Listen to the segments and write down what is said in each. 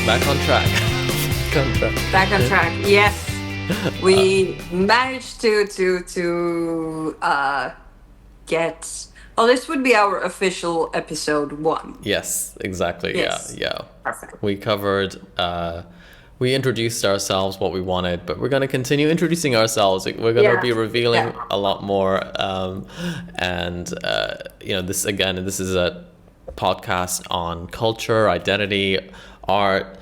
Back on track. Back on track. Back on track. Yes, we managed to get. Well, this would be our official episode 1. Yes, exactly. Yes. Yeah. Perfect. We covered. We introduced ourselves, what we wanted, but we're going to continue introducing ourselves. We're going to be revealing a lot more. And this again. This is a podcast on culture, identity, art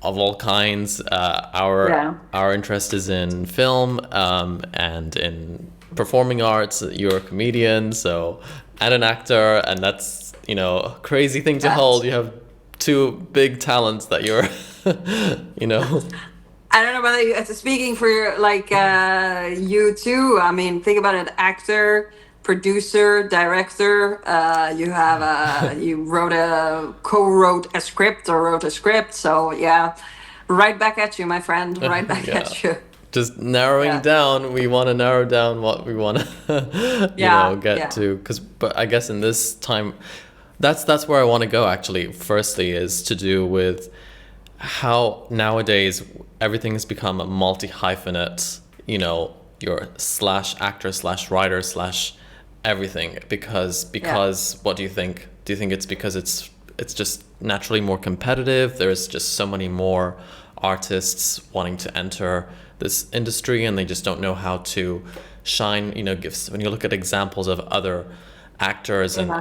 of all kinds. Our interest is in film and in performing arts. You're a comedian, and an actor, and that's a crazy thing to hold. You have two big talents that you're I don't know whether speaking for you too. I mean, think about it: actor, producer, director. You have you co-wrote a script or wrote a script. So yeah, right back at you, my friend. Right back at you. Just narrowing down. We want to narrow down what we want to get to. But I guess in this time, that's where I want to go. Actually, firstly, is to do with how nowadays everything has become a multi-hyphenate, your /actor/writer/ everything, because what do you think? Do you think it's because it's just naturally more competitive? There's just so many more artists wanting to enter this industry and they just don't know how to shine, when you look at examples of other actors and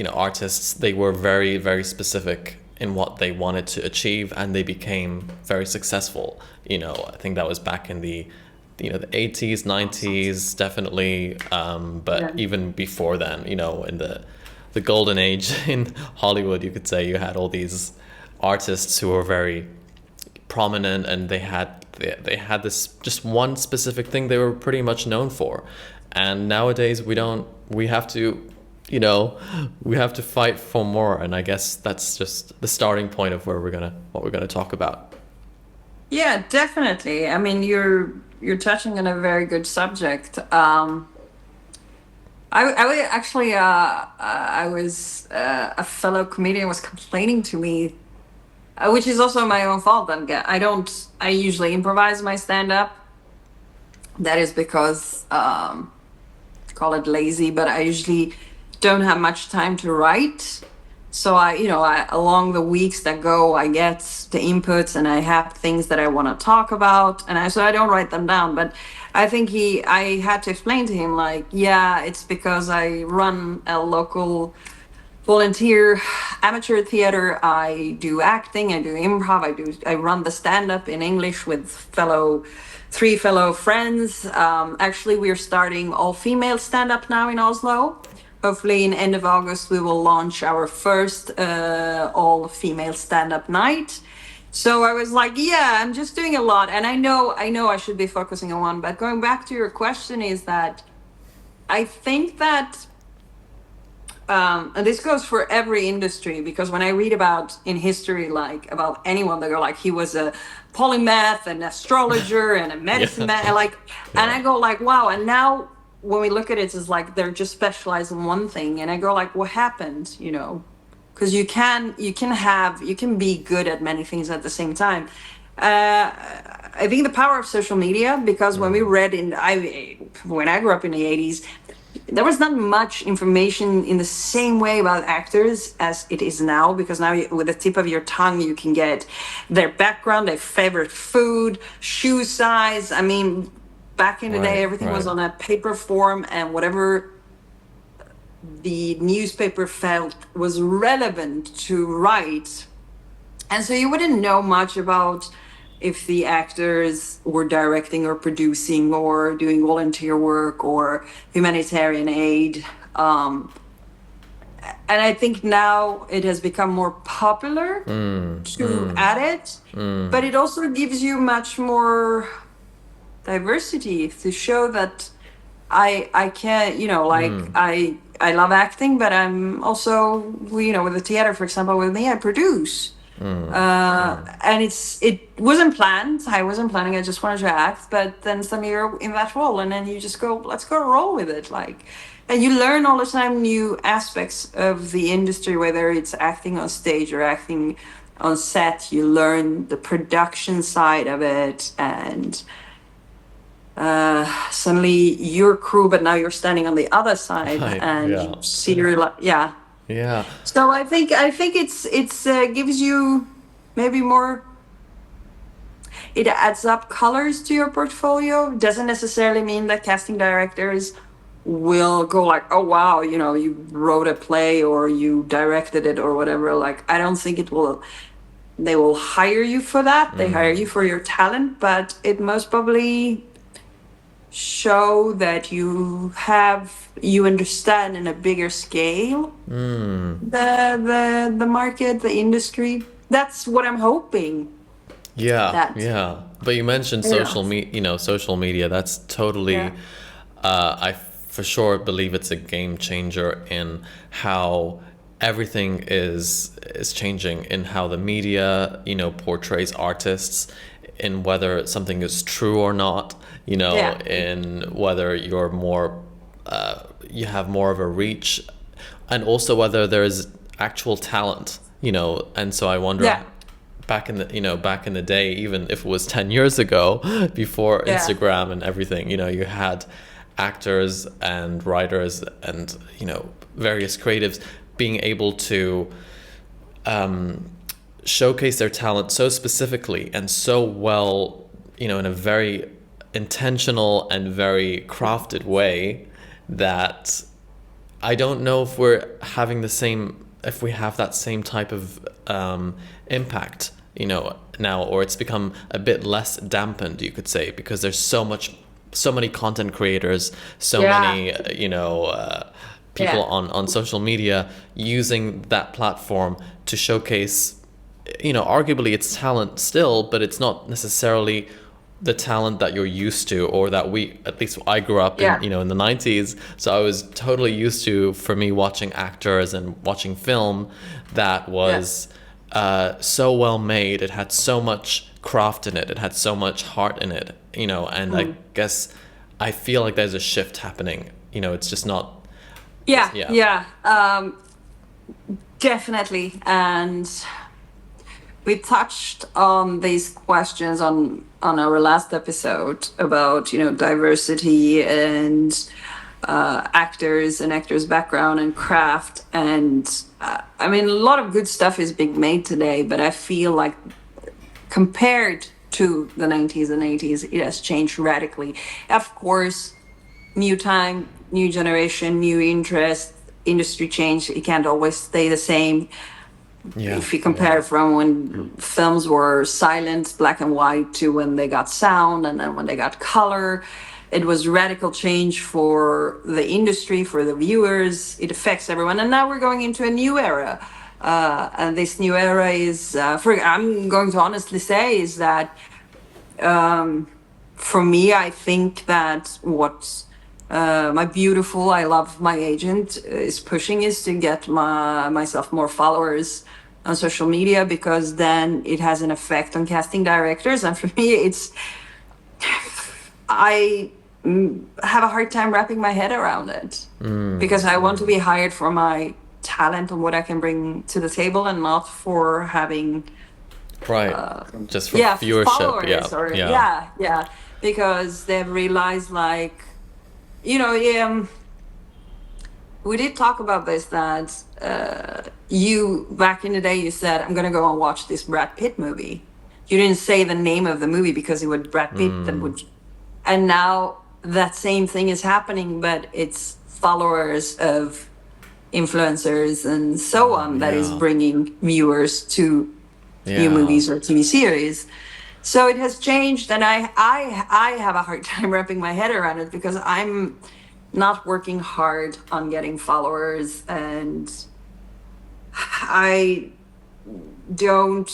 artists, they were very, very specific in what they wanted to achieve, and they became very successful. I think that was back in the 80s, 90s, definitely. But even before then, in the golden age in Hollywood, you could say, you had all these artists who were very prominent, and they had this just one specific thing they were pretty much known for. And nowadays we have to fight for more, and I guess that's just the starting point of what we're gonna talk about. Yeah, definitely. I mean, you're touching on a very good subject. A fellow comedian was complaining to me, which is also my own fault. I usually improvise my stand-up. That is because call it lazy, but I usually don't have much time to write. So I along the weeks that go, I get the inputs and I have things that I want to talk about, and I don't write them down. But I think I had to explain to him, it's because I run a local volunteer amateur theater. I do acting, I do improv, I run the stand-up in English with three fellow friends. Actually, we're starting all-female stand-up now in Oslo. Hopefully in end of August we will launch our first all-female stand-up night. So I was like, I'm just doing a lot, and I know I should be focusing on one. But going back to your question, is that I think that and this goes for every industry, because when I read about in history, about anyone, they go he was a polymath, an astrologer, and a medicine man, and I go wow. And now when we look at it, it's they're just specialized in one thing, and I go what happened? Because you can be good at many things at the same time. I think the power of social media, because when we read when I grew up in the 80s, there was not much information in the same way about actors as it is now, because now with the tip of your tongue you can get their background, their favorite food, shoe size. I mean, back in the day everything was on a paper form, and whatever the newspaper felt was relevant to write. And so you wouldn't know much about if the actors were directing or producing or doing volunteer work or humanitarian aid. And I think now it has become more popular to add it, but it also gives you much more diversity to show that I can't, I love acting, but I'm also, with the theater, for example, with me, I produce. And it wasn't planned. I wasn't planning. I just wanted to act, but then suddenly you're in that role, and then you just go, let's go roll with it. And you learn all the time new aspects of the industry, whether it's acting on stage or acting on set, you learn the production side of it, and suddenly you're crew, but now you're standing on the other side, Right. and Yeah. you see your yeah. Yeah. So I think it's gives you maybe more. It adds up colors to your portfolio. Doesn't necessarily mean that casting directors will go like, oh wow, you know, you wrote a play or you directed it or whatever. Like, I don't think it will. They will hire you for that. They hire you for your talent, but it most probably show that you understand in a bigger scale the market, the industry. That's what I'm hoping. Yeah, That yeah. But you mentioned social media. That's totally, yeah. I for sure believe it's a game changer in how everything is changing, in how the media, portrays artists, in whether something is true or not, Yeah. in whether you're more, you have more of a reach, and also whether there is actual talent, and so I wonder. Yeah. Back in the day, even if it was 10 years ago, before Yeah. Instagram and everything, you had actors and writers and various creatives being able to showcase their talent so specifically and so well, in a very intentional and very crafted way, that I don't know if if we have that same type of impact, now, or it's become a bit less dampened, you could say, because there's so many content creators, so Yeah. many, people on social media using that platform to showcase, arguably it's talent still, but it's not necessarily the talent that you're used to, or that at least I grew up Yeah. in the 90s. So I was totally used to, for me, watching actors and watching film that was so well made. It had so much craft in it. It had so much heart in it, and I guess I feel like there's a shift happening. It's just not. Yeah. Definitely. And we touched on these questions on our last episode about diversity and actors and actors' background and craft, and I mean, a lot of good stuff is being made today, but I feel like compared to the 90s and 80s, it has changed radically. Of course, new time, new generation, new interest, industry change. It can't always stay the same. Yeah. If you compare from when films were silent, black and white, to when they got sound, and then when they got color, it was radical change for the industry, for the viewers. It affects everyone. And now we're going into a new era. And this new era is, I'm going to honestly say, is that for me, I think that what I love my agent is pushing is to get myself more followers on social media, because then it has an effect on casting directors. And for me, I have a hard time wrapping my head around it, because I want to be hired for my talent and what I can bring to the table, and not for having just for viewership. Followers, yeah, because they've realized, like, we did talk about this, that you, back in the day, you said, I'm gonna go and watch this Brad Pitt movie. You didn't say the name of the movie because it was Brad Pitt that would. And now that same thing is happening, but it's followers of influencers and so on that is bringing viewers to new movies or TV series. So it has changed, and I have a hard time wrapping my head around it, because I'm not working hard on getting followers, and I don't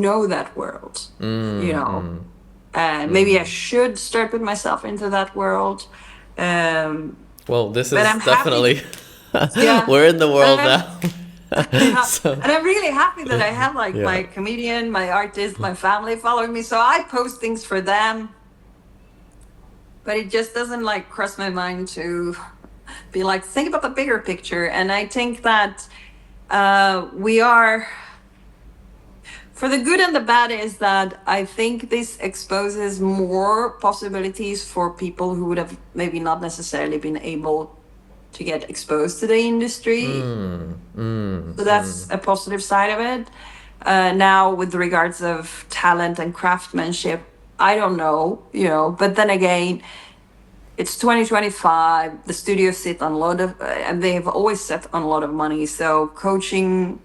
know that world, and maybe I should start putting myself into that world. Well, this is I'm definitely we're in the world now. And I'm really happy that I have my comedian, my artist, my family following me, so I post things for them. But it just doesn't cross my mind to be think about the bigger picture. And I think that we are for the good and the bad is that I think this exposes more possibilities for people who would have maybe not necessarily been able to get exposed to the industry. So that's a positive side of it. Now, with regards of talent and craftsmanship, I don't know, but then again, it's 2025. The studios sit on a lot of, and they've always set on a lot of money. So coaching,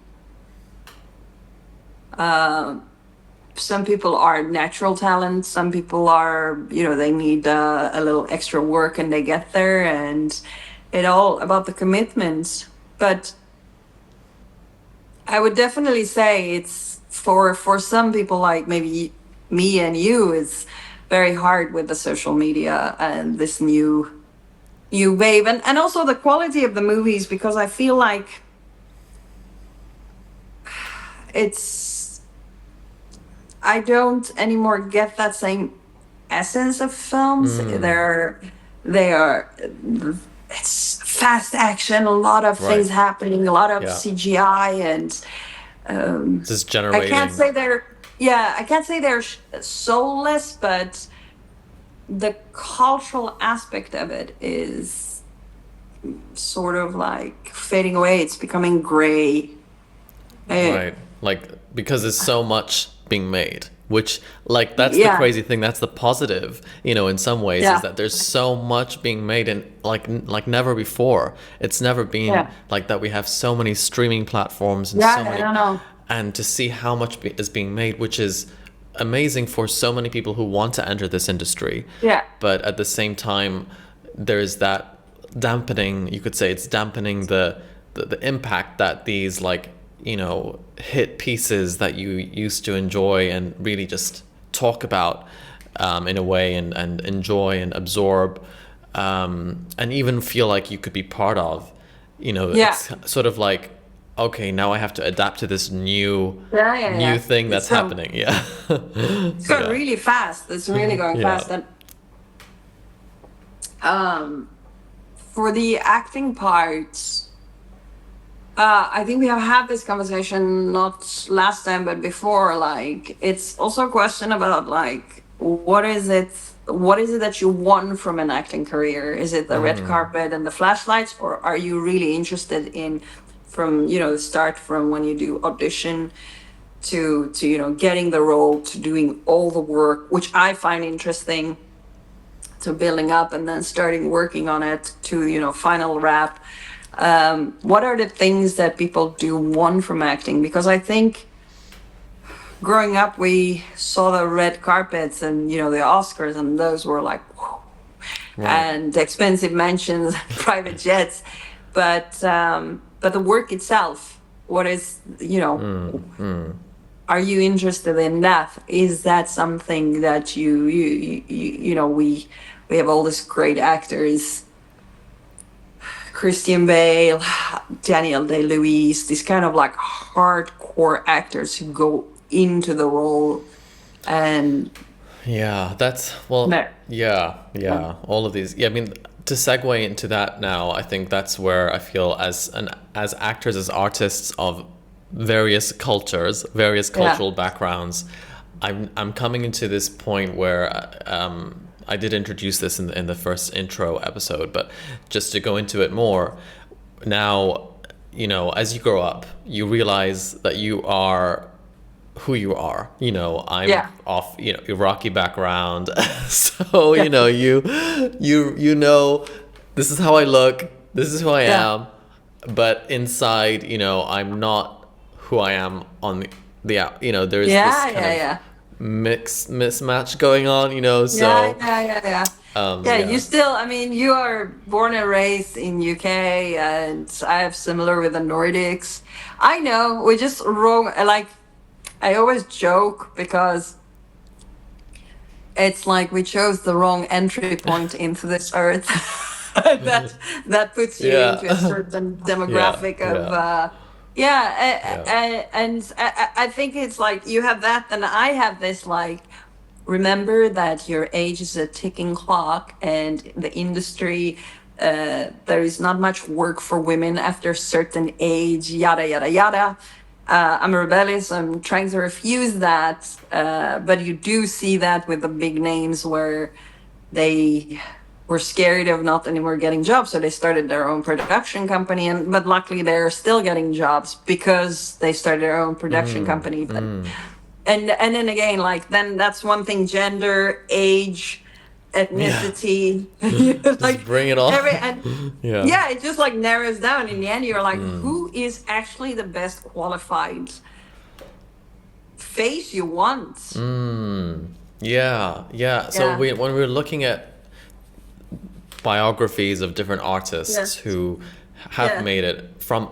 some people are natural talent. Some people are, they need a little extra work and they get there, and it all about the commitment. But I would definitely say it's for some people like maybe me and you, it's very hard with the social media and this new wave, and also the quality of the movies, because I feel like I don't anymore get that same essence of films. They are it's fast action, a lot of things happening, a lot of CGI, and just generating. I can't say they're soulless, but the cultural aspect of it is sort of like fading away. It's becoming gray. Right. Like, because there's so much being made, which, like, that's the crazy thing. That's the positive, in some ways, is that there's so much being made, and like never before. It's never been like that. We have so many streaming platforms and so many, I don't know. And to see how much is being made, which is amazing for so many people who want to enter this industry. Yeah. But at the same time, there's that dampening. You could say it's dampening the impact that these, like, hit pieces that you used to enjoy and really just talk about in a way, and enjoy and absorb, and even feel like you could be part of. It's sort of like, okay, now I have to adapt to this new thing that's happening. It's going really fast. It's really going fast. And for the acting parts, I think we have had this conversation not last time but before. Like, it's also a question about, like, what is it that you want from an acting career? Is it the red carpet and the flashlights, or are you really interested in, from start from when you do audition to getting the role, to doing all the work, which I find interesting, to building up and then starting working on it to final wrap? What are the things that people do want from acting? Because I think growing up, we saw the red carpets and, the Oscars, and those were like, whoa, and expensive mansions, private jets. But the work itself, what is, are you interested in that? Is that something that we have all these great actors, Christian Bale, Daniel Day-Lewis, these kind of like hardcore actors who go into the role, and all of these. I mean, to segue into that now, I think that's where I feel as actors, as artists of various cultures, various cultural backgrounds, I'm coming into this point where I did introduce this in the first intro episode, but just to go into it more, now, as you grow up, you realize that you are who you are. I'm off, Iraqi background, so you this is how I look, this is who I am, but inside, I'm not who I am on the there's this kind of mismatch going on, so you still, I mean, you are born and raised in UK, and I have similar with the Nordics. I know we just wrong, like, I always joke because it's like we chose the wrong entry point into this earth. that puts you into a certain demographic of and I think it's like you have that, and I have this, like, remember that your age is a ticking clock, and the industry, there is not much work for women after a certain age, yada yada yada. I'm rebellious. I'm trying to refuse that. But you do see that with the big names where they were scared of not anymore getting jobs, so they started their own production company. And but luckily, they're still getting jobs because they started their own production company. But and then again, like then that's one thing: gender, age, ethnicity. Just bring it all. Yeah, it just like narrows down. In the end, you're like, who is actually the best qualified face you want? Yeah. So when we're looking at biographies of different artists who have made it from,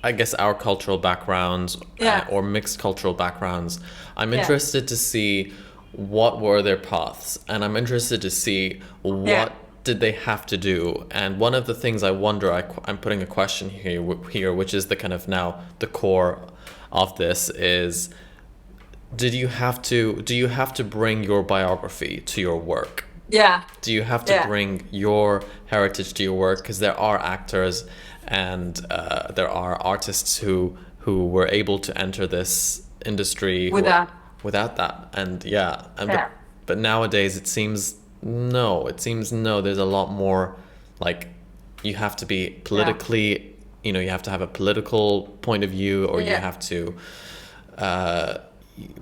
I guess, our cultural backgrounds or mixed cultural backgrounds, I'm interested to see what were their paths, and I'm interested to see what did they have to do. And one of the things I wonder, I'm putting a question here, which is the kind of now the core of this is, do you have to bring your biography to your work? Yeah. Do you have to bring your heritage to your work? Because there are actors and there are artists who were able to enter this industry without that. And but nowadays it seems no. There's a lot more, like, you have to be politically, you have to have a political point of view, or you have to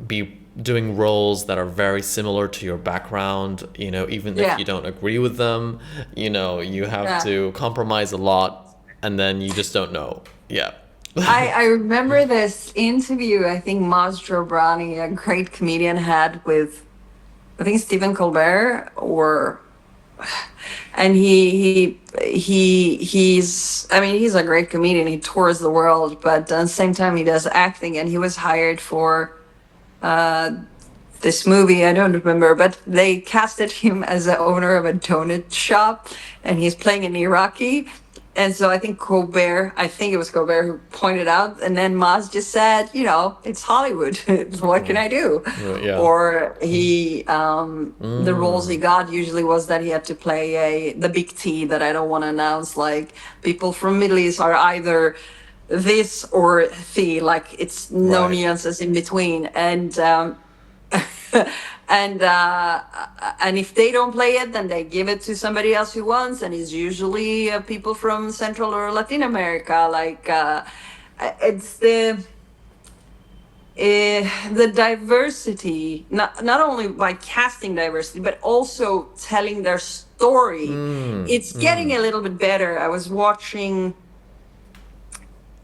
be doing roles that are very similar to your background, even if you don't agree with them, you have to compromise a lot, and then you just don't know. I remember this interview I think Maz Jobrani, a great comedian, had with I think Stephen Colbert, and he's a great comedian. He tours the world, but at the same time he does acting, and he was hired for this movie, I don't remember, but they casted him as the owner of a donut shop, and he's playing an Iraqi. And so I think it was Colbert who pointed out, and then Maz just said, it's Hollywood. What can I do? Or the roles he got usually was that he had to play the big T that I don't want to announce, like people from Middle East are either this or the, like it's no nuances in between. And and if they don't play it, then they give it to somebody else who wants, and it's usually people from Central or Latin America. Like it's the diversity, not only by casting diversity, but also telling their story. It's getting a little bit better. I was watching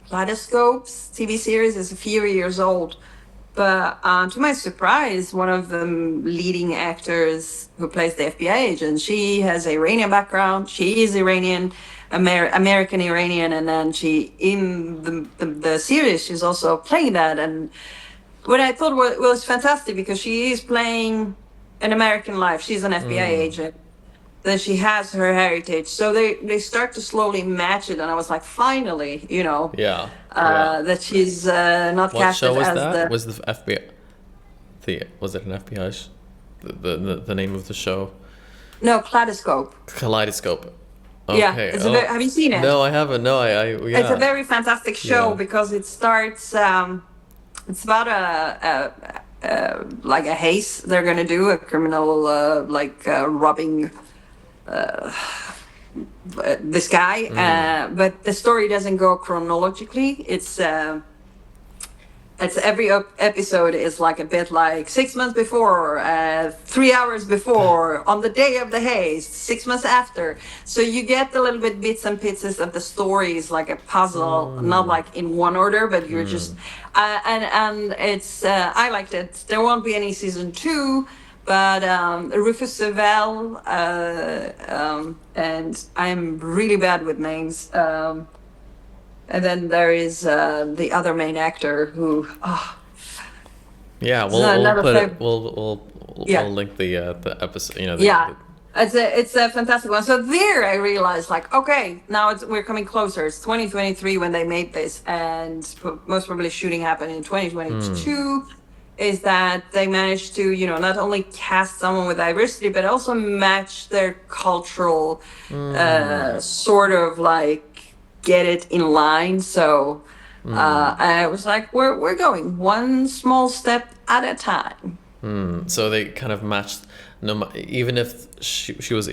Kaleidoscope's TV series. Is a few years old. But to my surprise, one of the leading actors who plays the FBI agent, she has Iranian background. She is Iranian, American Iranian, and then she in the series she's also playing that. And what I thought was fantastic, because she is playing an American life. She's an FBI agent. Then she has her heritage, so they start to slowly match it, and I was like, finally, that she's not what casted show was as that? Was the FBI? Was it an FBI? The name of the show? No, Kaleidoscope. Kaleidoscope. Okay. Yeah, have you seen it? No, I haven't. No, It's a very fantastic show because it starts. It's about like a heist they're gonna do, a criminal robbing this guy, but the story doesn't go chronologically. It's every episode is like a bit like 6 months before, 3 hours before, on the day of the haste, 6 months after. So you get a little bit bits and pieces of the stories, like a puzzle, not like in one order, but you're just and it's I liked it. There won't be any season 2. But Rufus Sewell, and I'm really bad with names. And then there is the other main actor who. We'll link the episode. It's a fantastic one. So there, I realized, like, okay, now we're coming closer. It's 2023 when they made this, and most probably shooting happened in 2022. Is that they managed to, not only cast someone with diversity, but also match their cultural sort of like get it in line. So And I was like, we're going one small step at a time. So they kind of matched, even if she was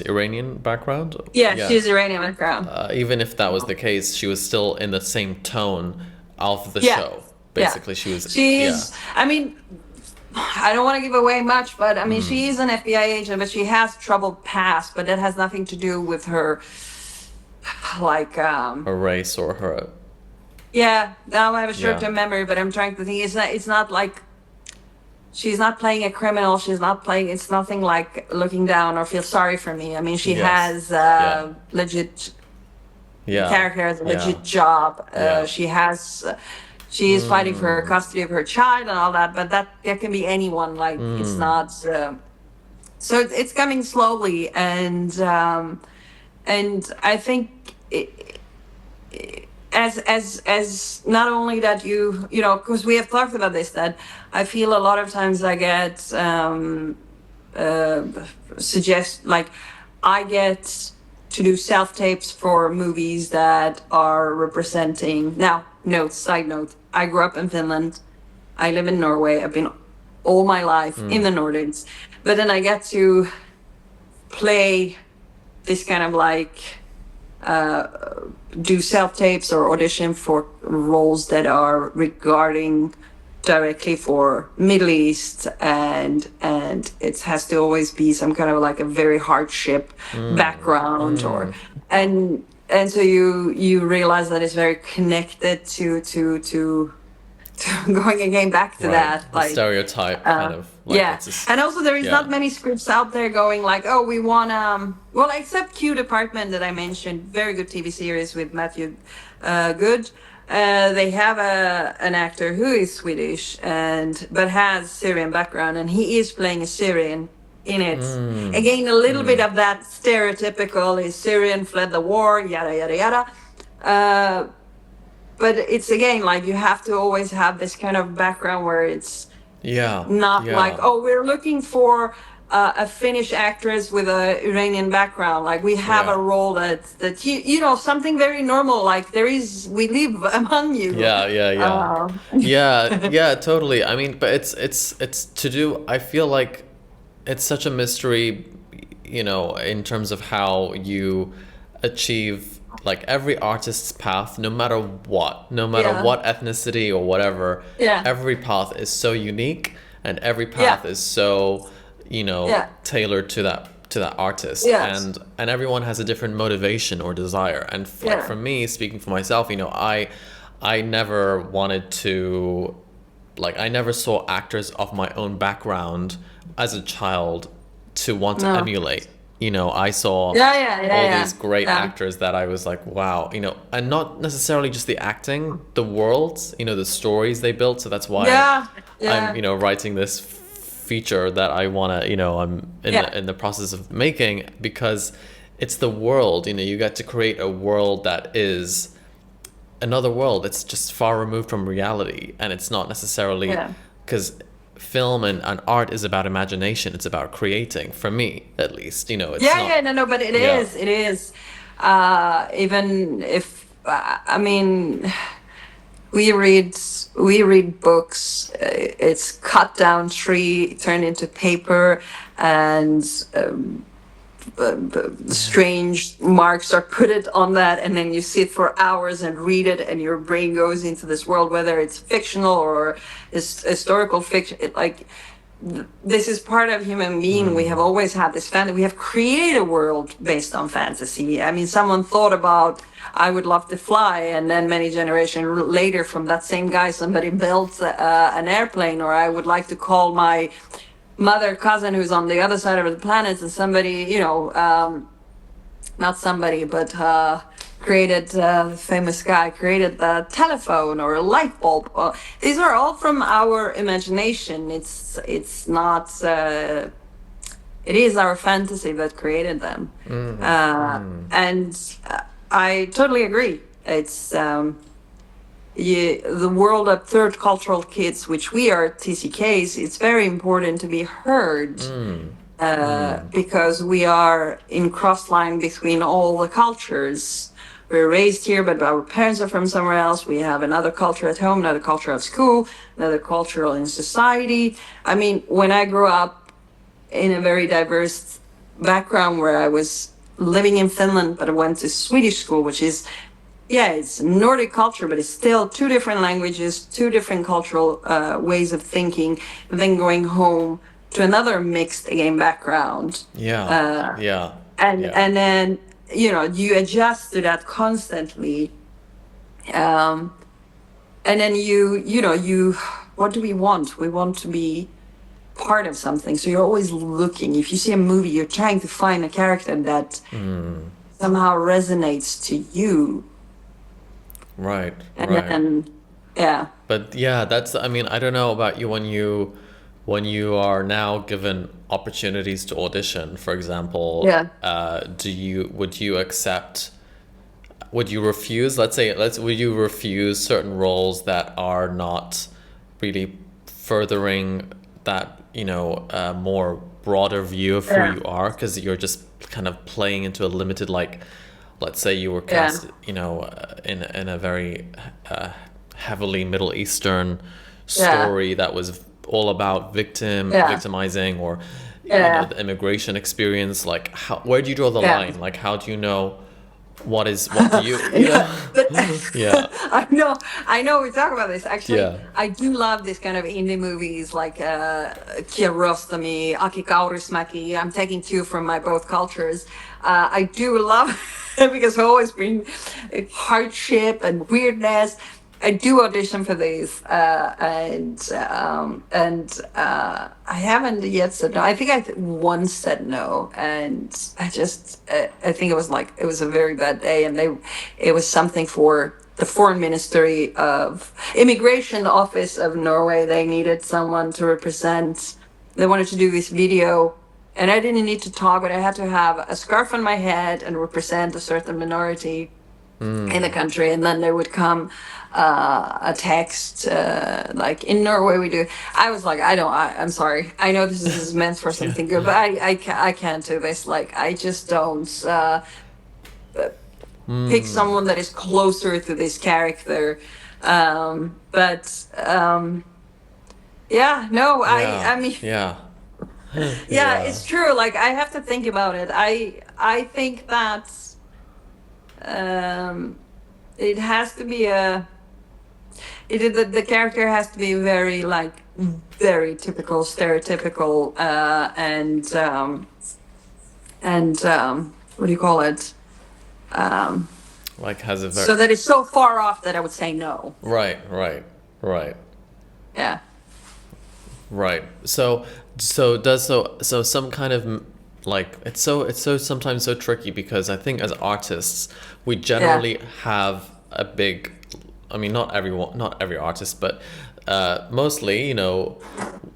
Iranian background. Yeah, she's Iranian background. Even if that was the case, she was still in the same tone of the Yeah. show. Basically, She's. Yeah. I mean, I don't want to give away much, but I mean, she is an FBI agent, but she has troubled past, but that has nothing to do with her, like, Her race or her. yeah, now I have a short-term memory, but I'm trying to think. It's not like she's not playing a criminal. She's not playing. It's nothing like looking down or feel sorry for me. I mean, she has legit character, has a legit job. She has. She is fighting for her custody of her child and all that, but that can be anyone. Like it's not. So it's coming slowly, and I think. As not only that you know, because we have talked about this, that I feel a lot of times I get I get to do self tapes for movies that are representing. Now, side note, I grew up in Finland. I live in Norway. I've been all my life in the Nordics, but then I get to play this kind of like. Do self-tapes or audition for roles that are regarding directly for Middle East, and it has to always be some kind of like a very hardship background or and so you realize that it's very connected to going again back to that, like stereotype kind of. Like and also there is not many scripts out there going like, oh, we want well, except Q Department that I mentioned, very good TV series with Matthew Good. They have an actor who is Swedish but has Syrian background, and he is playing a Syrian in it. Again, a little bit of that stereotypical is Syrian, fled the war, yada yada yada. But it's again like you have to always have this kind of background where it's not like, oh, we're looking for a Finnish actress with a Iranian background. Like we have a role that you know, something very normal. Like we live among you. Yeah, totally. I mean, but it's to do. I feel like it's such a mystery, you know, in terms of how you achieve. Like every artist's path, no matter what ethnicity or whatever, every path is so unique, and every path is so, you know, tailored to that artist, and everyone has a different motivation or desire. And like for me, speaking for myself, you know, I never wanted to, like, I never saw actors of my own background as a child to want to emulate. You know, I saw all these great actors that I was like, wow, you know, and not necessarily just the acting, the worlds, you know, the stories they built. So that's why I'm, you know, writing this feature that I want to, you know, I'm in the process of making, because it's the world, you know, you get to create a world that is another world. It's just far removed from reality, and it's not necessarily because film and art is about imagination. It's about creating, for me at least, you know. It's but it is even if I mean we read books, it's cut down tree turned into paper, and strange marks are put it on that, and then you sit for hours and read it, and your brain goes into this world, whether it's fictional or historical fiction. This is part of human being. We have always had this fantasy. We have created a world based on fantasy. I mean, someone thought about, I would love to fly, and then many generations later from that same guy, somebody built an airplane. Or I would like to call my mother cousin who's on the other side of the planet, and somebody, you know, not somebody, but created famous guy created the telephone or a light bulb. These are all from our imagination. It's not it is our fantasy that created them. And I totally agree. It's the world of third cultural kids, which we are TCKs, it's very important to be heard, because we are in cross line between all the cultures. we're raised here, but our parents are from somewhere else. We have another culture at home, another culture at school, another cultural in society. I mean, when I grew up in a very diverse background where I was living in Finland, but I went to Swedish school, which is, yeah, it's Nordic culture, but it's still two different languages, two different cultural ways of thinking, and then going home to another mixed again background. And then, you know, you adjust to that constantly. And then what do we want? We want to be part of something. So you're always looking. If you see a movie, you're trying to find a character that somehow resonates to you. Right. And then, yeah. But yeah, that's, I mean, I don't know about you when you are now given opportunities to audition, for example, would you refuse, would you refuse certain roles that are not really furthering that, more broader view of who you are, because you're just kind of playing into a limited, like, let's say you were cast, in a very heavily Middle Eastern story that was all about victimizing, or the immigration experience. Like, where do you draw the line? Like, how do you know what do you? I know. We talk about this actually. I do love this kind of indie movies like Kiarostami, Aki Kaurismäki. I'm taking two from my both cultures. I do love because I've always been hardship and weirdness. I do audition for these, and I haven't yet said no. I think I once said no, and I think it was a very bad day, and it was something for the Foreign Ministry of Immigration Office of Norway. They needed someone to represent. They wanted to do this video, and I didn't need to talk, but I had to have a scarf on my head and represent a certain minority in the country, and then there would come a text like in Norway we do. I was like, I'm sorry, I know this is meant for something good, but I can't do this. Like, I just don't pick someone that is closer to this character. I mean it's true. Like, I have to think about it. I think that it has to be the character has to be very, like, very typical, stereotypical, and what do you call it? Like, has a very, so that it's so far off that I would say no. Right. Yeah. Right. So some kind of, like, it's so sometimes so tricky, because I think as artists we generally have a big, I mean, not every artist, but mostly,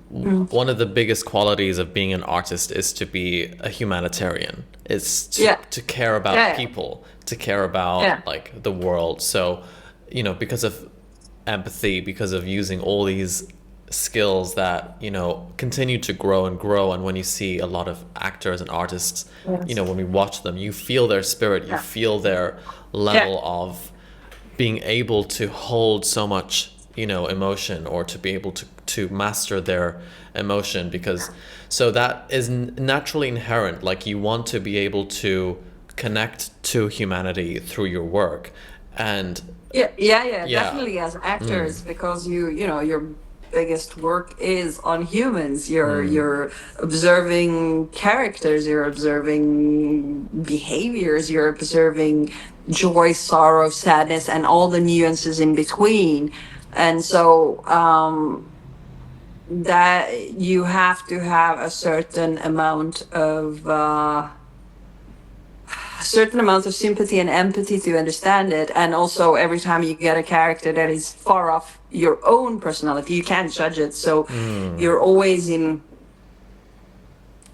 one of the biggest qualities of being an artist is to be a humanitarian. It's to care about people, to care about like the world. So, because of empathy, because of using all these skills that continue to grow and grow, and when you see a lot of actors and artists, when we watch them, you feel their spirit, you feel their level of being able to hold so much emotion, or to be able to master their emotion, because so that is naturally inherent. Like, you want to be able to connect to humanity through your work, and definitely as actors, because your biggest work is on humans. You're observing characters, you're observing behaviors, you're observing joy, sorrow, sadness, and all the nuances in between. And so that you have to have a certain amount of sympathy and empathy to understand it. And also, every time you get a character that is far off your own personality, you can't judge it, so you're always in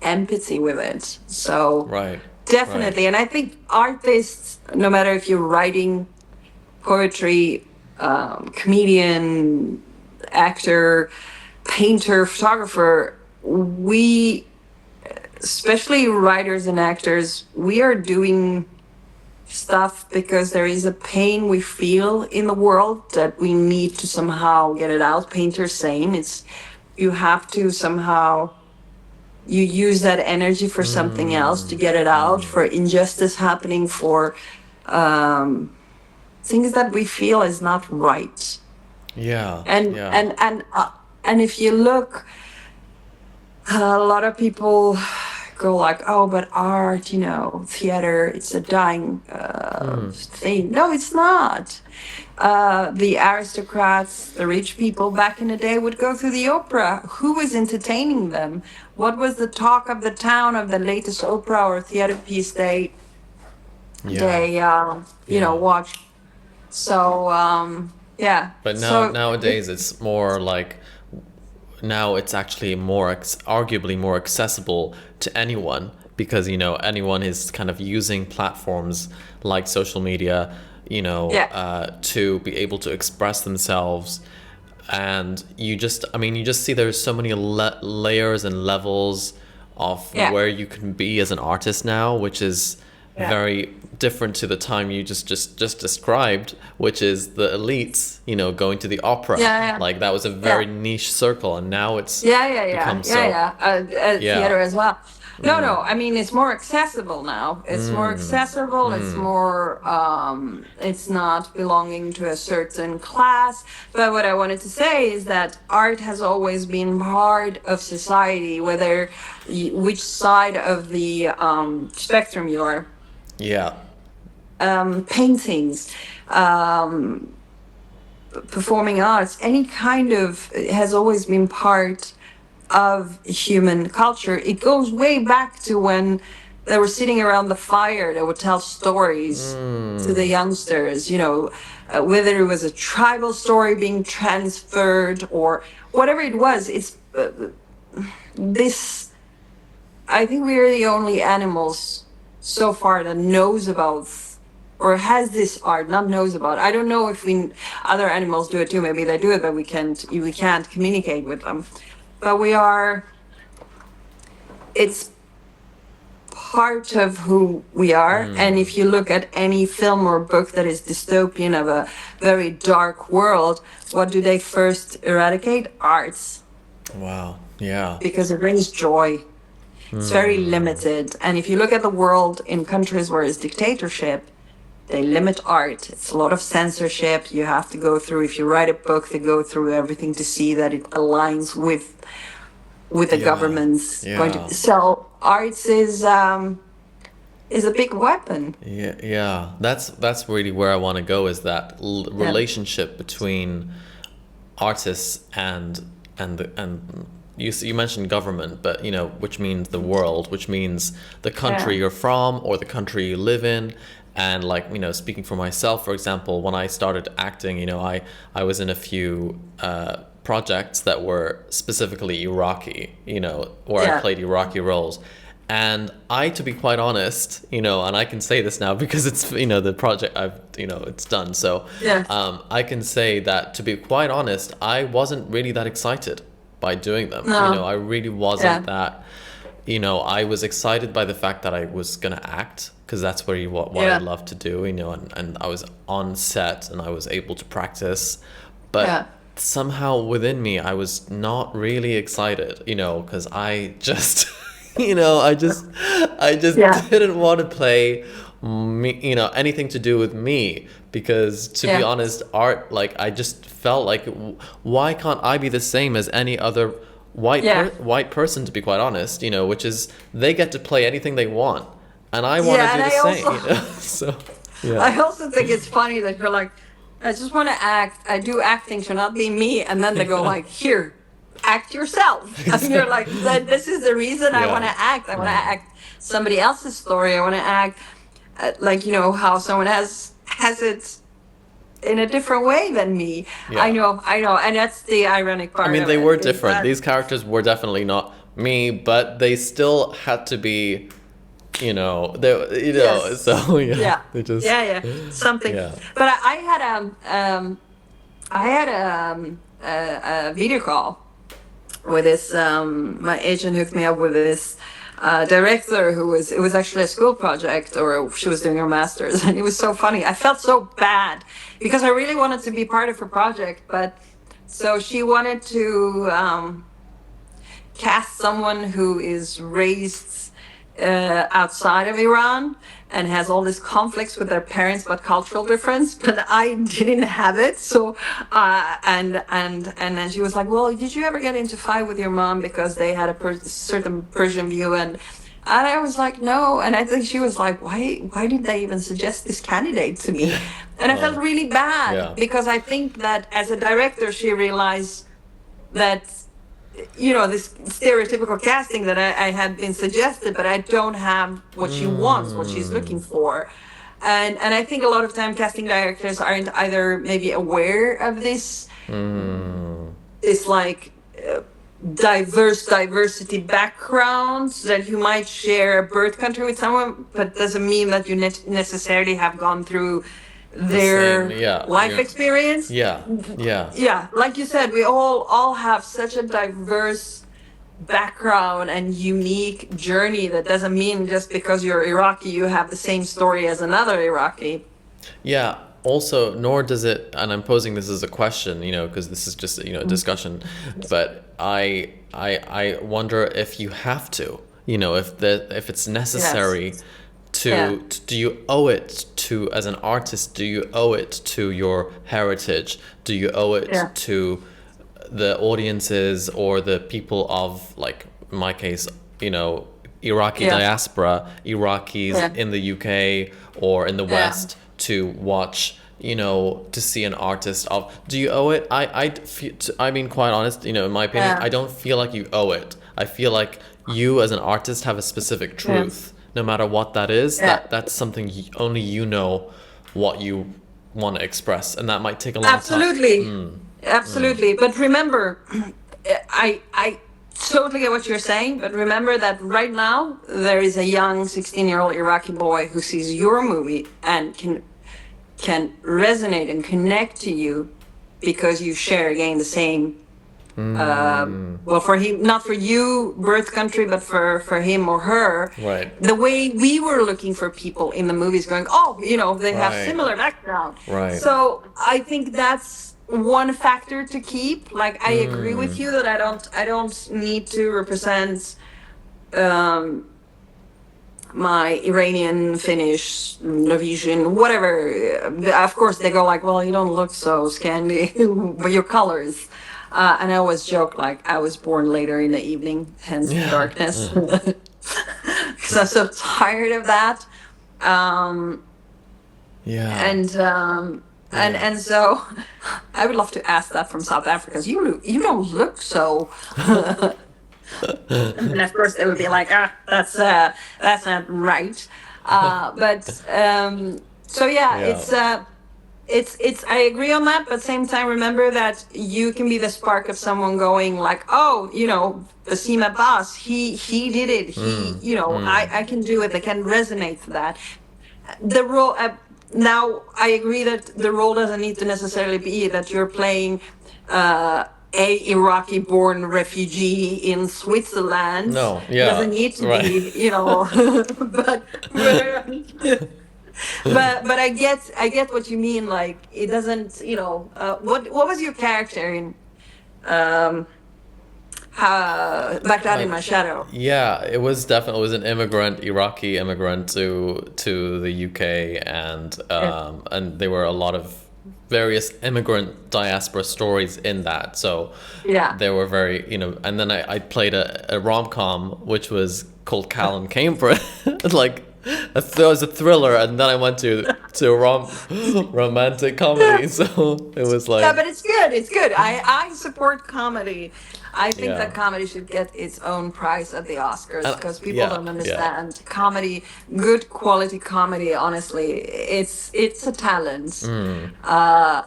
empathy with it. So definitely. And I think artists, no matter if you're writing poetry, comedian, actor, painter, photographer, we, especially writers and actors, we are doing stuff because there is a pain we feel in the world that we need to somehow get it out. Painters saying it's, you have to somehow, you use that energy for something else to get it out, for injustice happening, for things that we feel is not right. Yeah. And if you look, a lot of people go like, oh, but art, you know, theater, it's a dying thing. No, it's not. The aristocrats, the rich people back in the day would go to the opera. Who was entertaining them? What was the talk of the town of the latest opera or theater piece they watched? So yeah. But nowadays it's more like, now it's actually arguably more accessible to anyone, because anyone is kind of using platforms like social media, to be able to express themselves. And you just see there's so many layers and levels of where you can be as an artist now, which is very different to the time you just described, which is the elites, going to the opera. Like that was a very niche circle, and now it's become theater as well. No, I mean, it's more accessible now. It's more accessible. It's more, it's not belonging to a certain class. But what I wanted to say is that art has always been part of society, whether which side of the spectrum you are. Yeah. Paintings, performing arts, any kind of, has always been part of human culture. It goes way back to when they were sitting around the fire, they would tell stories to the youngsters, whether it was a tribal story being transferred or whatever it was. It's this, I think we are the only animals so far that knows about or has this art, not knows about. I don't know if other animals do it too. Maybe they do it, but we can't communicate with them. But it's part of who we are. And if you look at any film or book that is dystopian of a very dark world, what do they first eradicate? Arts. Wow. Yeah. Because it brings joy. It's very limited. And if you look at the world in countries where it's dictatorship, they limit art. It's a lot of censorship. You have to go through, if you write a book, they go through everything to see that it aligns with the government's point of view. So arts is a big weapon. Yeah. That's really where I want to go, is that relationship between artists and you mentioned government, but which means the world, which means the country you're from or the country you live in. And speaking for myself, for example, when I started acting, I was in a few projects that were specifically Iraqi, where I played Iraqi roles. And to be quite honest, and I can say this now because it's, the project it's done. So I can say that, to be quite honest, I wasn't really that excited by doing them. No. I really wasn't that, I was excited by the fact that I was going to act, because that's what I love to do, and I was on set and I was able to practice. But somehow within me, I was not really excited, because I just, I just didn't want to play me, anything to do with me, because to be honest, art, I just felt like, why can't I be the same as any other white person, to be quite honest, which is, they get to play anything they want. And I want to do the same, So, I also think it's funny that you're like, I just want to act. I do acting should not be me. And then they go like, here, act yourself. And you're like, this is the reason I want to act. I want to act somebody else's story. I want to act how someone has it in a different way than me. I know. And that's the ironic part. I mean, they were different. These characters were definitely not me, but they still had to be, so they just something. But I had a video call with this. My agent hooked me up with this director it was actually a school project, or she was doing her master's, and it was so funny. I felt so bad because I really wanted to be part of her project, but so she wanted to cast someone who is raised outside of Iran and has all these conflicts with their parents about cultural difference, but I didn't have it. So and then she was like, well, did you ever get into fight with your mom because they had a certain Persian view? And I was like, no. And I think she was like, why did they even suggest this candidate to me? And I felt really bad because I think that as a director, she realized that, you know, this stereotypical casting that I had been suggested, but I don't have what she wants, what she's looking for. And I think a lot of time casting directors aren't either maybe aware of this, this like diversity backgrounds, that you might share a birth country with someone, but doesn't mean that you necessarily have gone through their life experience. Yeah, like you said, we all have such a diverse background and unique journey. That doesn't mean just because you're Iraqi you have the same story as another Iraqi. Yeah, also, nor does it, and I'm posing this as a question, you know, because this is just, you know, a discussion, but I wonder if you have to, you know, if it's necessary to do you owe it to, as an artist, do you owe it to your heritage? Do you owe it to the audiences or the people of, like, in my case, you know, Iraqi diaspora, Iraqis in the UK or in the West, to watch, you know, to see an artist of, do you owe it? I mean, quite honest, you know, in my opinion, I don't feel like you owe it. I feel like you as an artist have a specific truth. No matter what that is, that's something only you know what you want to express, and that might take a long time. Absolutely. But remember, I totally get what you're saying, but remember that right now there is a young 16-year-old Iraqi boy who sees your movie and can resonate and connect to you because you share again the same. Well, for him, not for you, birth country, but for him or her. Right. The way we were looking for people in the movies, going, oh, you know, they have similar background. Right. So I think that's one factor to keep. Like, I agree with you that I don't need to represent my Iranian, Finnish, Norwegian, whatever. Of course, they go like, well, you don't look so Scandi, but your colors. And I always joke, like, I was born later in the evening, hence darkness. Because I'm so tired of that. And so I would love to ask that from South Africa. You don't look so. And of course they would be like, that's not right. It's I agree on that, but at the same time, remember that you can be the spark of someone going like, oh, you know, Waseem Abbas, he did it. You know, I can do it. I can resonate to that. The role, now I agree that the role doesn't need to necessarily be that you're playing a Iraqi-born refugee in Switzerland. No, doesn't need to be, you know, but I get what you mean. Like, it doesn't, you know. What was your character in Baghdad in My Shadow? Yeah, it was an Iraqi immigrant to the UK, and there were a lot of various immigrant diaspora stories in that. So they were very, you know. And then I played a rom-com which was called Cal and Cambridge, like. It was a thriller, and then I went to a romantic comedy. So it was like, but it's good. I support comedy. I think that comedy should get its own prize at the Oscars, because people don't understand comedy. Good quality comedy, honestly, it's a talent. But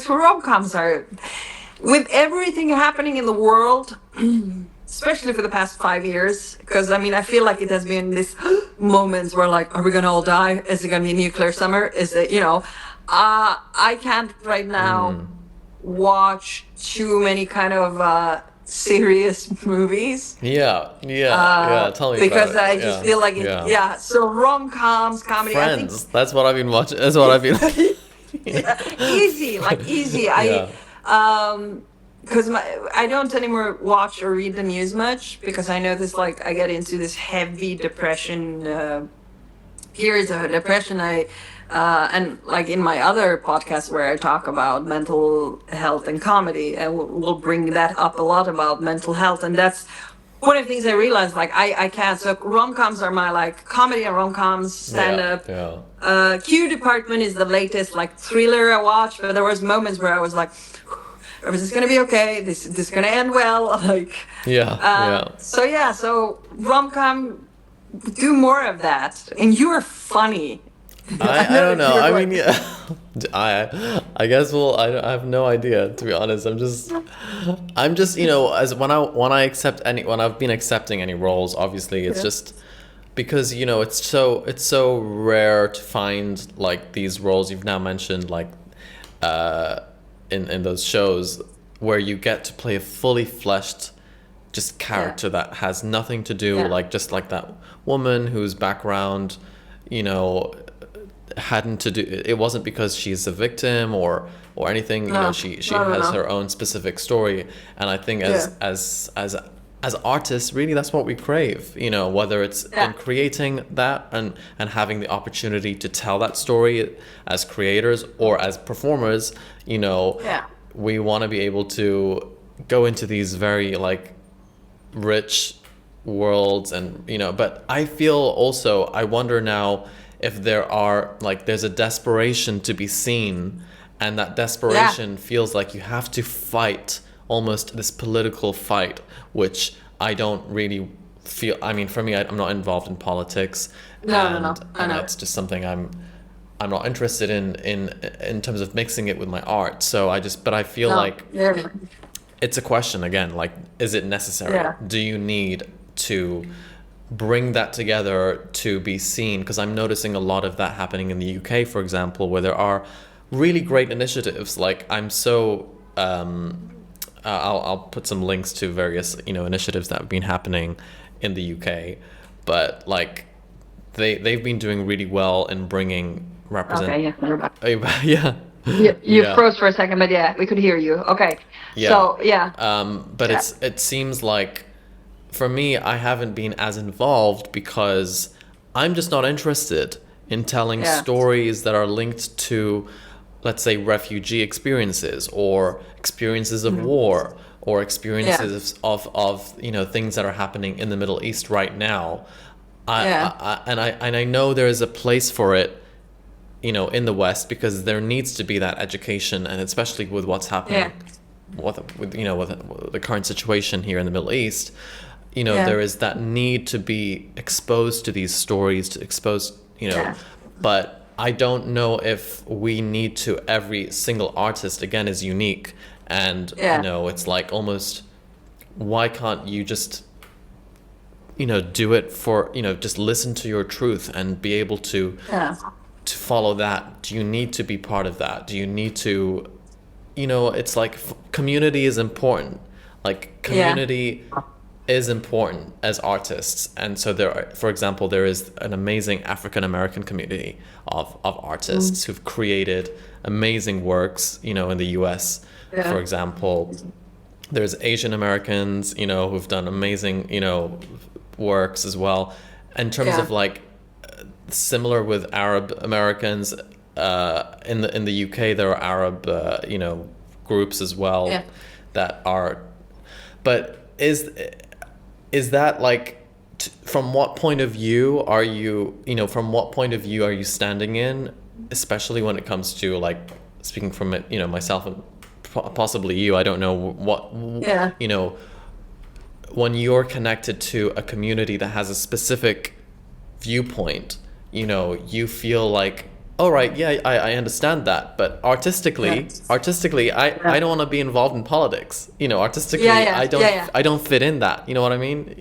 rom-coms are, with everything happening in the world. Especially for the past 5 years, because I mean, I feel like it has been this moments where, like, are we gonna all die? Is it gonna be a nuclear summer? Is it, you know, I can't right now watch too many kind of serious movies. Yeah. Tell me about Because it. I just feel like so rom-coms, comedy, I think Friends. That's what I've been watching. That's what I've been. easy, like easy. Yeah. Because I don't anymore watch or read the news much because I notice like I get into this heavy depression periods of depression. And like in my other podcast where I talk about mental health and comedy, and we'll bring that up a lot about mental health, and that's one of the things I realized. Like I can't. So rom-coms are my like comedy and rom-coms stand up. Q Department is the latest like thriller I watched, but there was moments where I was like, is this gonna be okay? This is gonna end well? Like so rom-com, do more of that. And you are funny. I don't know. I mean, I guess I have no idea, to be honest. I'm just as when I've been accepting any roles, obviously it's just because it's so rare to find like these roles you've now mentioned, like in those shows where you get to play a fully fleshed just character that has nothing to do like just like that woman whose background hadn't to do, it wasn't because she's a victim or anything. She has her own specific story, and I think as artists, really that's what we crave, whether it's in creating that and having the opportunity to tell that story as creators or as performers. We want to be able to go into these very like rich worlds, and but I feel also, I wonder now if there's a desperation to be seen, and that desperation feels like you have to fight almost this political fight, which I don't really feel. I mean, for me, I'm not involved in politics. No. And that's just something I'm not interested in terms of mixing it with my art. So I feel like it's a question again, like, is it necessary? Do you need to bring that together to be seen? Because I'm noticing a lot of that happening in the UK, for example, where there are really great initiatives. Like I'll put some links to various initiatives that have been happening in the UK, but like they've been doing really well in bringing we're back. Yeah. You froze for a second, but we could hear you. Okay. So but it seems like for me, I haven't been as involved because I'm just not interested in telling stories that are linked to, let's say, refugee experiences or experiences of war or experiences of things that are happening in the Middle East right now. I know there is a place for it, in the West, because there needs to be that education, and especially with what's happening with the current situation here in the Middle East. There is that need to be exposed to these stories, to expose, but I don't know if we need to. Every single artist, again, is unique, and it's like almost, why can't you just do it for, just listen to your truth and be able to follow that? Do you need to be part of that? Do you need to, it's like community is important. Like community is important as artists, and so for example, there is an amazing African American community of artists who've created amazing works, in the US. For example, there's Asian Americans, who've done amazing, works as well. In terms of like similar with Arab Americans, in the UK there are Arab groups as well that are, but is that like from what point of view are you standing in, especially when it comes to, like, speaking from it, myself and possibly you, I don't know what when you're connected to a community that has a specific viewpoint, you feel like, all right, I understand that, but artistically, I don't want to be involved in politics. Artistically, I don't fit in that. You know what I mean?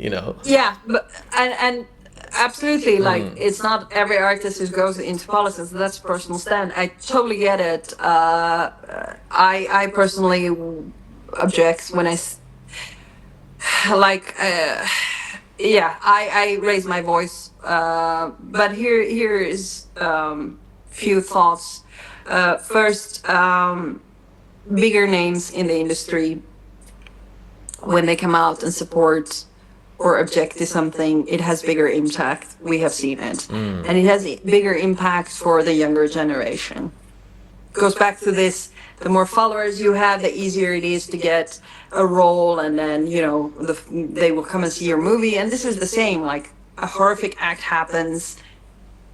Yeah, but and absolutely, like it's not every artist who goes into politics. That's a personal stand. I totally get it. I personally object when like yeah, I raise my voice, but here is few thoughts. First, bigger names in the industry, when they come out and support or object to something, it has bigger impact. We have seen it, and it has bigger impact for the younger generation. Goes back to this: the more followers you have, the easier it is to get a role, and then they will come and see your movie. And this is the same. Like, a horrific act happens,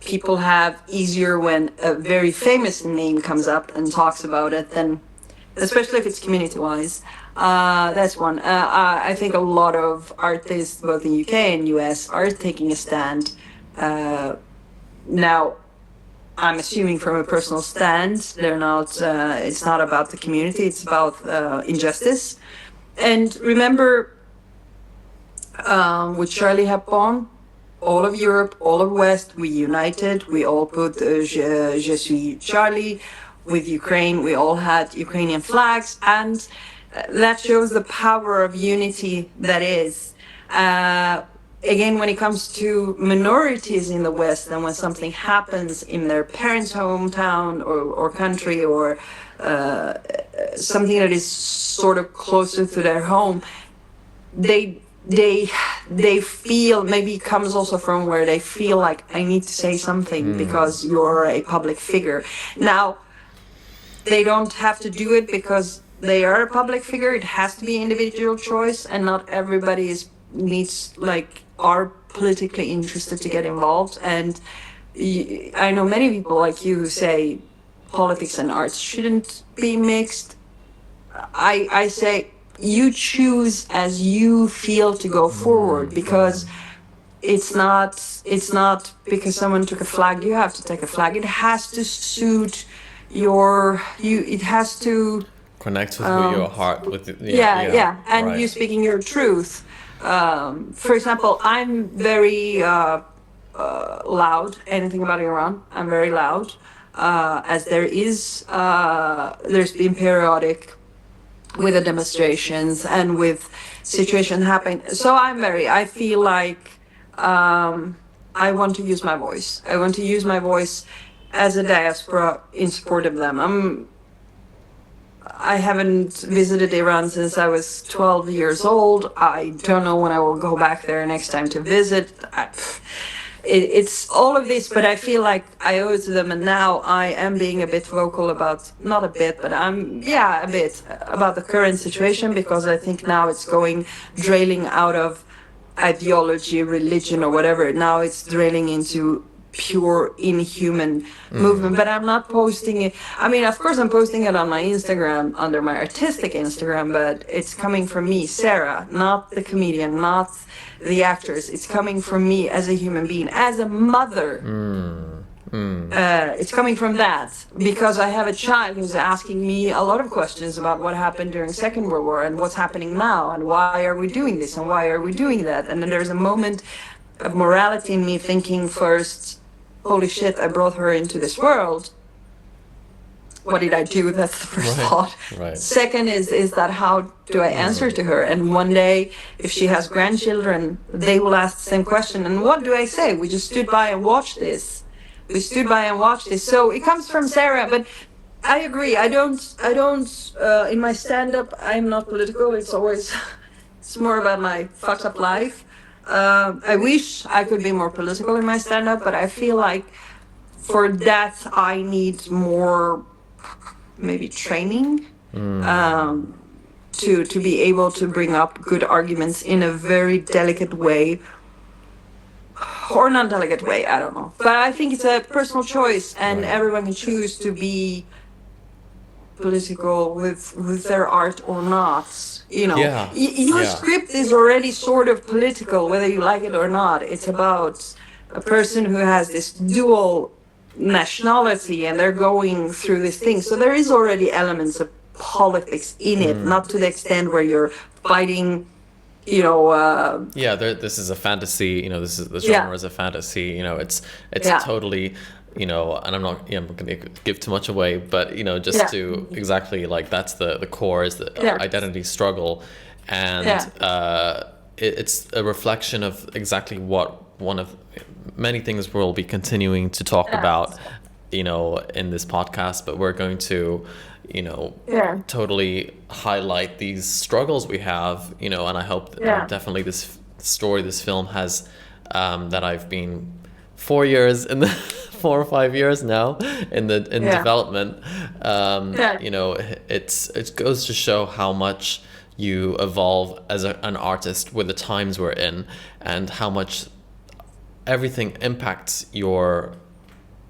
people have easier when a very famous name comes up and talks about it, then, especially if it's community wise. That's one. I think a lot of artists, both in UK and US, are taking a stand. Now, I'm assuming from a personal stand, they're not. It's not about the community. It's about injustice. And remember, with Charlie Hebdo, all of Europe, all of West, we united. We all put Je suis Charlie. With Ukraine, we all had Ukrainian flags, and that shows the power of unity that is. Again, when it comes to minorities in the West, and when something happens in their parents' hometown or country, or something that is sort of closer to their home, they feel, maybe it comes also from where they feel like, I need to say something because you're a public figure. Now, they don't have to do it because they are a public figure. It has to be individual choice, and not everybody are politically interested to get involved. And I know many people like you who say politics and arts shouldn't be mixed. I say you choose as you feel to go forward, because it's not because someone took a flag you have to take a flag. It has to suit it has to connect with your heart, with and right. You speaking your truth. For example, I'm very loud. Anything about Iran, I'm very loud, as there's been periodic with the demonstrations and with situations happening. So I feel like I want to use my voice. I want to use my voice as a diaspora in support of them. I haven't visited Iran since I was 12 years old. I don't know when I will go back there next time to visit. It's all of this, but I feel like I owe it to them, and now I am being a bit vocal about, not a bit, but a bit about the current situation, because I think now it's drailing out of ideology, religion, or whatever. Now it's drailing into pure inhuman movement. But I'm not posting it. I mean, of course I'm posting it on my Instagram under my artistic Instagram, but it's coming from me, Sarah, not the comedian, not the actors. It's coming from me as a human being, as a mother. It's coming from that, because I have a child who's asking me a lot of questions about what happened during Second World War and what's happening now, and why are we doing this and why are we doing that. And then there's a moment of morality in me thinking, first, holy shit, I brought her into this world. What did I do? That's the first thought. Right. Second is that, how do I answer to her? And one day, if she has grandchildren, they will ask the same question. And what do I say? We just stood by and watched this. So it comes from Sarah, but I agree. I don't, in my stand-up, I'm not political. It's more about my fucked up life. I wish I could be more political in my stand-up, but I feel like for that I need more, maybe, training, to be able to bring up good arguments in a very delicate way, or non-delicate way, I don't know. But I think it's a personal choice, and everyone can choose to be political with their art or not. Your script is already sort of political, whether you like it or not. It's about a person who has this dual nationality, and they're going through this thing. So there is already elements of politics in it, not to the extent where you're fighting, this is a fantasy, the genre is a fantasy, it's totally and I'm not going to give too much away, but just to exactly like that's the core is the identity struggle, and it's a reflection of exactly what one of many things we'll be continuing to talk about in this podcast, but we're going to totally highlight these struggles we have, and I hope that definitely this story, this film has that I've been 4 years in the 4 or 5 years now in development. It goes to show how much you evolve as an artist with the times we're in, and how much everything impacts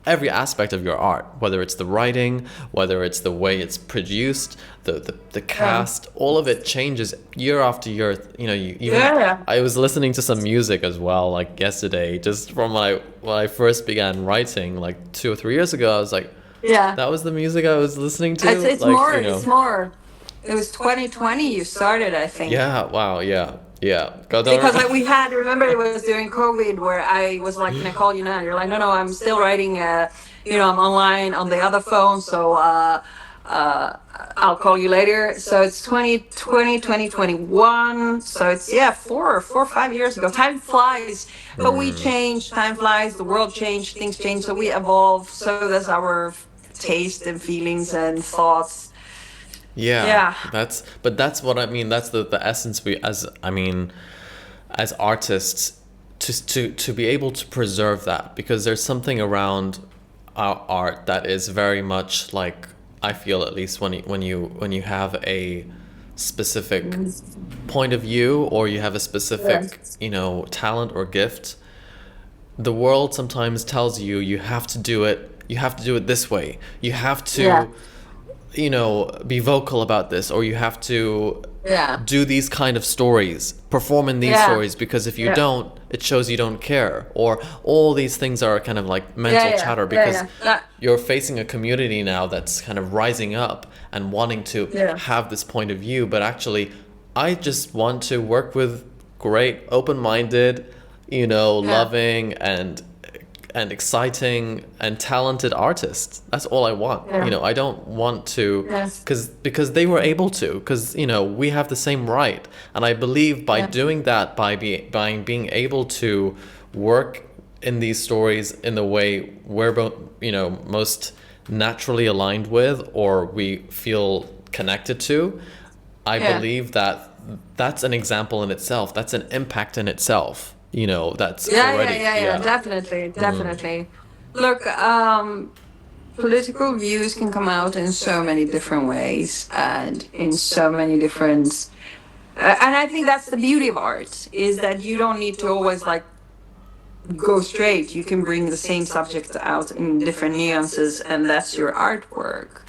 every aspect of your art, whether it's the writing, whether it's the way it's produced, the cast, all of it changes year after year. I was listening to some music as well, like yesterday, just from when I first began writing, like 2 or 3 years ago. I was like, that was the music I was listening to. It's more. It was 2020 you started, I think. Yeah. Wow. Yeah. Because remember it was during COVID where I was like, can I call you now? You're like, no, I'm still writing, I'm online on the other phone, so I'll call you later. So it's 2020, 2021. So it's 4 or 5 years ago. Time flies, but we change, time flies, the world changed, things change, so we evolve. So does our taste and feelings and thoughts. That's what I mean. That's the essence as artists to be able to preserve that, because there's something around our art that is very much like, I feel, at least when you have a specific point of view, or you have a specific talent or gift, the world sometimes tells you have to do it this way, you have to be vocal about this, or you have to do these kind of stories, perform in these stories, because if you don't, it shows you don't care, or all these things are kind of like mental chatter, because you're facing a community now that's kind of rising up and wanting to have this point of view. But actually, I just want to work with great, open-minded, loving and exciting and talented artists. That's all I want. I don't want to, because they were able to, because we have the same right. And I believe by doing that, by being able to work in these stories in the way we're most naturally aligned with, or we feel connected to, I believe that's an example in itself. That's an impact in itself. That's already definitely. Look, political views can come out in so many different ways and in so many different and I think that's the beauty of art, is that you don't need to always like go straight. You can bring the same subject out in different nuances, and that's your artwork.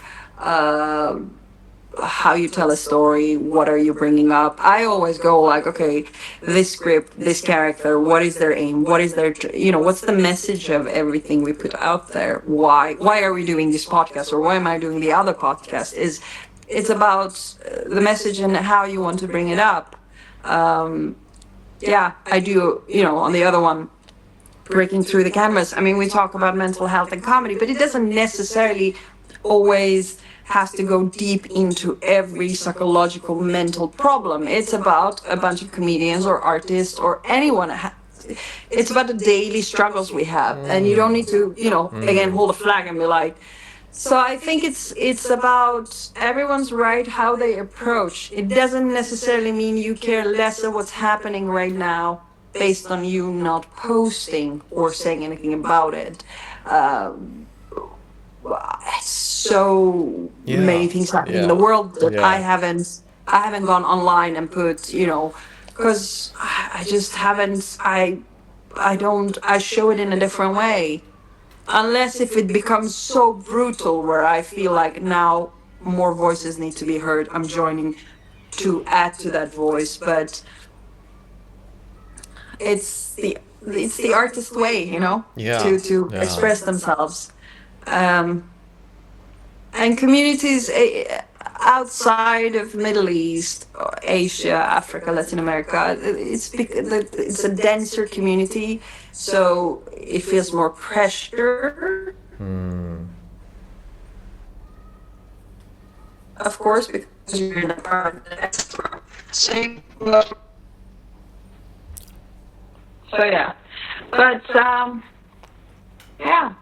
How you tell a story, what are you bringing up? I always go like, okay, this script, this character, what is their aim, what is their what's the message of everything we put out there? Why are we doing this podcast, or why am I doing the other podcast? It's about the message and how you want to bring it up. I do, on the other one, breaking through the canvas, I mean, we talk about mental health and comedy, but it doesn't necessarily always has to go deep into every psychological mental problem. It's about a bunch of comedians or artists or anyone. It's about the daily struggles we have, and you don't need to, again, hold a flag and be like. So I think it's about everyone's right how they approach. It doesn't necessarily mean you care less of what's happening right now based on you not posting or saying anything about it. So many things happening in the world that I haven't gone online and put, because I just haven't. I show it in a different way, unless if it becomes so brutal where I feel like now more voices need to be heard. I'm joining to add to that voice, but it's the artist way, to express themselves. And communities outside of Middle East, Asia, Africa, Latin America, it's a denser community, so it feels more pressure Of course, because you're in a part of the extra. So, so yeah, but yeah,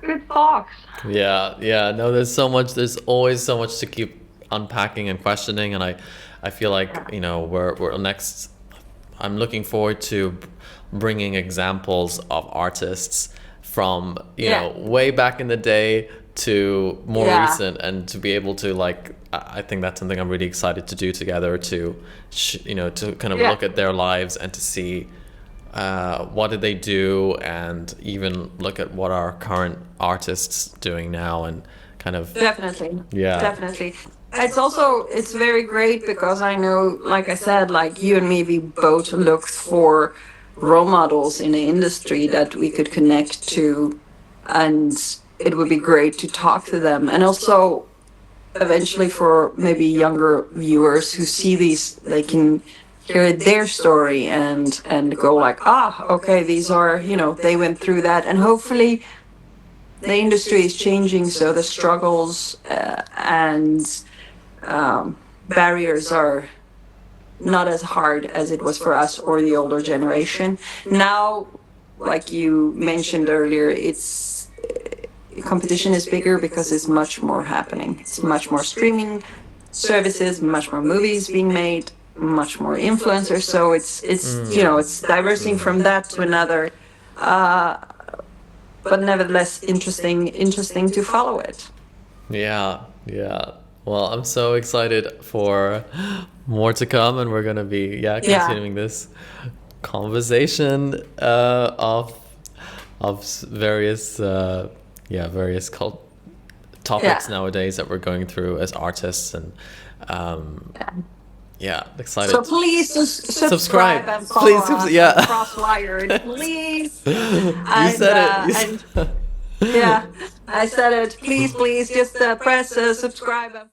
good talks. Yeah. No, there's so much. There's always so much to keep unpacking and questioning, and I feel like we're next. I'm looking forward to bringing examples of artists from way back in the day to more recent, and to be able to I think that's something I'm really excited to do together, to to kind of look at their lives and to see what did they do, and even look at what our current artists doing now, and kind of definitely it's very great because I know, like I said, like you and me, we both looked for role models in the industry that we could connect to, and it would be great to talk to them, and also eventually for maybe younger viewers who see these, they can hear their story and go like, okay, these are, they went through that, and hopefully the industry is changing, so the struggles and barriers are not as hard as it was for us or the older generation. Now, like you mentioned earlier, it's competition is bigger because it's much more happening. It's much more streaming services, much more movies being made, much more influencers. So it's it's diversing from that to another, but nevertheless interesting to follow it. Yeah. Well, I'm so excited for more to come, and we're gonna be continuing this conversation of various topics nowadays that we're going through as artists, and excited. So please subscribe and follow us. Crosswired, please. You said it. I said it. Please, just press subscribe.